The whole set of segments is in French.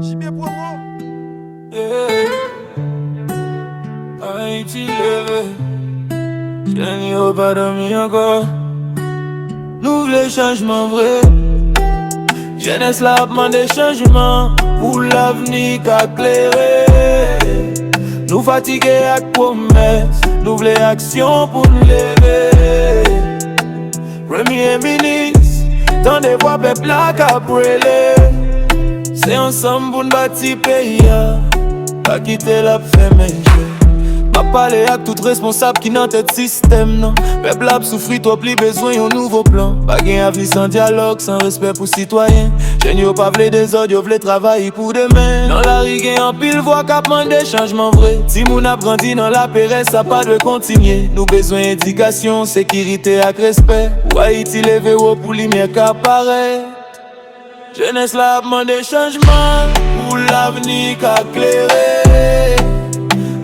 JB Promo. Haïti levé, je n'y pas dormi encore. Nous voulons changement vrai. Jeunesse là demande des changements pour l'avenir qu'a clairé. Nous fatigués avec promesses, nous voulons action pour nous lever. Premier ministre, tant de voix peuple là qu'a brûlé. C'est ensemble pour nous bâtir pays, pas quitter la femme. Ma parler avec tout responsable qui n'a tête système non. Peuple a souffri trop pli besoin d'un nouveau plan. Pas gain avenir sans dialogue, sans respect pour citoyens. Jeunes yo pas vle des ordres, yo vle travailler pour demain. Dans la rue gen en pile voix qui demande des changements vrais. Si moun a grandi dans la paresse, ça pas de continuer. Nous besoin d'éducation, sécurité et respect. Ou Haïti levé haut pour lumière qui apparaît. Jeunesse la demande des changements pour l'avenir qui éclairé.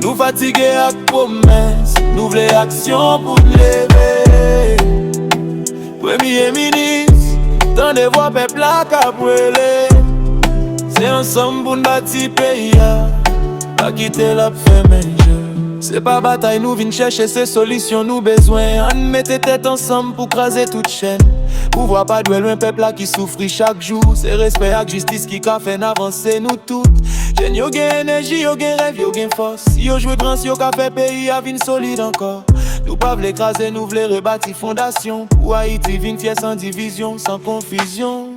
Nous fatigués avec promesses, nous voulons action pour nous lever. Premier ministre, tant de voix peuple là qu'a brûlé. C'est ensemble pour nous bâtir pays, pas quitter la femme. C'est pas bataille, nous venons chercher ces solutions, nous besoin. On mette tête ensemble pour craser toute chaîne. Pouvoir pas douer loin peuple là qui souffre chaque jour. C'est respect et justice qui a fait avancer nous toutes. Jeunes yo gen énergie, yo gen rêve, yo gen force. Si yo joué grand, si yo ka fait pays à vin solide encore. Nous pas vle écraser, nous vle rebâtir fondation. Pour Haïti vin fier sans division, sans confusion.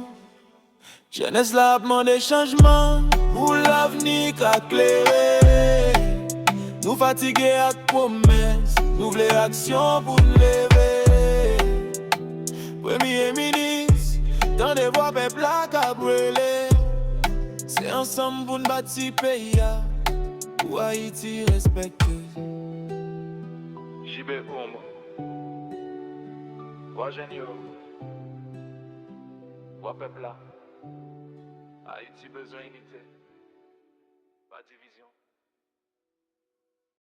Jeunesse là demande des changements pour l'avenir qu'a clairé. Nous fatigués avec promesses, nous voulons action pour nous lever. Premier ministre, tant de voix peuple là qu'a brûlé. C'est ensemble pour nous bâtir pays, pour Haïti respecté. JB Promo. Wa jeune yo. Wa peuple là. Haïti besoin d'unité. Pas division.